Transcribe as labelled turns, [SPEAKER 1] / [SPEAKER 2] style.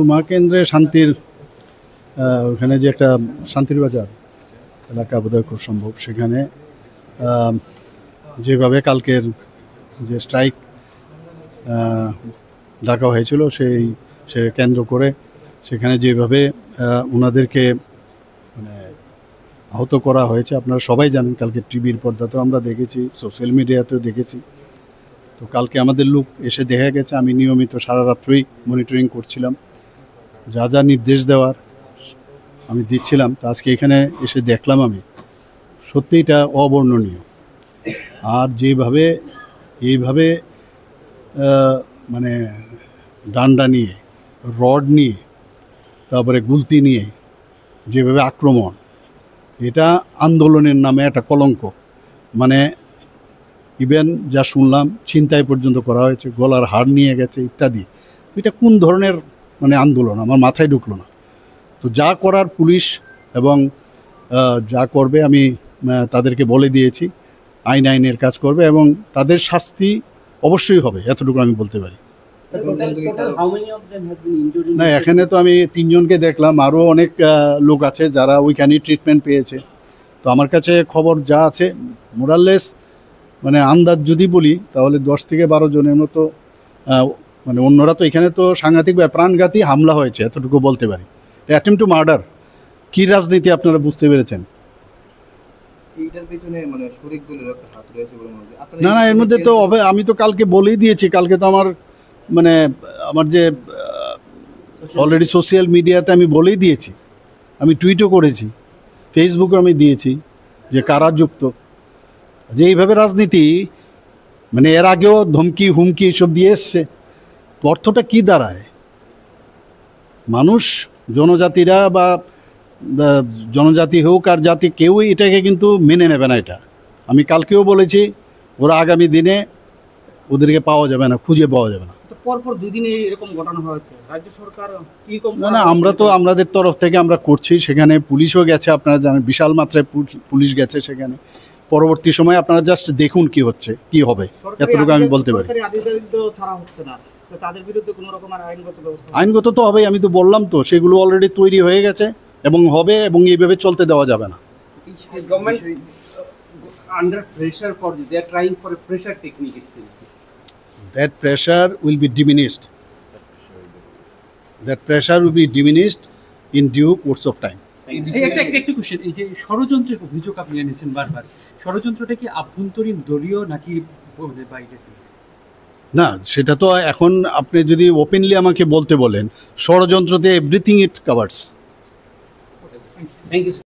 [SPEAKER 1] মা কেন্দ্রে শান্তির ওখানে যে একটা শান্তির বাজার এলাকা বোধহয় খুব সম্ভব, সেখানে যেভাবে কালকের যে স্ট্রাইক ডাকা হয়েছিল সে কেন্দ্র করে সেখানে যেভাবে ওনাদেরকে মানে আহত করা হয়েছে আপনারা সবাই জানেন। কালকে টিভির পর্দাতেও আমরা দেখেছি, সোশ্যাল মিডিয়াতেও দেখেছি। তো কালকে আমাদের লোক এসে দেখা গেছে, আমি নিয়মিত সারা রাত্রই মনিটরিং করছিলাম, যা যা নির্দেশ দেওয়ার আমি দিচ্ছিলাম। তো আজকে এখানে এসে দেখলাম আমি সত্যি এটা অবর্ণনীয়। আর এইভাবে মানে ডান্ডা নিয়ে, রড নিয়ে, তারপরে গুলতি নিয়ে যেভাবে আক্রমণ, এটা আন্দোলনের নামে একটা কলঙ্ক। মানে ইভেন যা শুনলাম ছিনতাই পর্যন্ত করা হয়েছে, গলার হাড় নিয়ে গেছে ইত্যাদি। এটা কোন ধরনের মানে আন্দোলন আমার মাথায় ঢুকলো না। তো যা করার পুলিশ এবং যা করবে আমি তাদেরকে বলে দিয়েছি, আইনের কাজ করবে এবং তাদের শাস্তি অবশ্যই হবে, এতটুকু আমি বলতে পারি। না, এখানে তো আমি 3 জনকে দেখলাম, আরও অনেক লোক আছে যারা ওইখানেই ট্রিটমেন্ট পেয়েছে। তো আমার কাছে খবর যা আছে মোরাললেস মানে আন্দাজ যদি বলি তাহলে 10 থেকে 12 জনের মতো, মানে অন্যরা তো এখানে তো সাংঘাতিক প্রাণঘাতী হামলা হয়েছে, এতটুকু বলতে পারি। Attempt to murder. কী রাজনীতি আপনারা বুঝতে পেরেছেন? না, এর মধ্যে তো আমি তো কালকে বলেই দিয়েছি। কালকে তো আমার যে অলরেডি সোশ্যাল মিডিয়াতে আমি বলেই দিয়েছি, আমি টুইটও করেছি, ফেসবুকে আমি দিয়েছি যে কারা যুক্ত। যে এইভাবে রাজনীতি মানে এর আগেও ধমকি হুমকি এসব দিয়ে এসছে। অর্থটা কি দাঁড়ায়? মানুষ জনজাতিরা বা জনজাতি হোক আর জাতি কেউই এটাকে কিন্তু মেনে নেবে না। এটা আমি কালকেও বলেছি, ওরা আগামী দিনে ওদেরকে পাওয়া যাবে না, খুঁজে পাওয়া যাবে না।
[SPEAKER 2] পরপর 2 দিনে এরকম ঘটনা হয়েছে, রাজ্য সরকার কি কম?
[SPEAKER 1] না, আমরা তো আমাদের তরফ থেকে আমরা করছি। সেখানে পুলিশও গেছে, আপনারা জানেন বিশাল মাত্রায় পুলিশ গেছে সেখানে। পরবর্তী সময়ে আপনারা জাস্ট দেখুন কি হচ্ছে, কি হবে, এতটুকু আমি বলতে পারি। আইনগত তো হবেই, আমি তো বললাম তো, সেগুলো অলরেডি তৈরি হয়ে গেছে এবং হবে, এবং এইভাবে চলতে দেওয়া যাবে না। That pressure will be diminished. That pressure will be diminished in due course of time.
[SPEAKER 3] একটা কোশ্চেন, এই যে ষড়যন্ত্রের অভিযোগ আপনি এনেছেন বারবার, ষড়যন্ত্রটা কি আভ্যন্তরীণ দলীয় নাকি বাইরে?
[SPEAKER 1] না, সেটা তো এখন আপনি যদি ওপেনলি আমাকে বলতে বলেন, ষড়যন্ত্রতে everything it covers.
[SPEAKER 2] Thank you.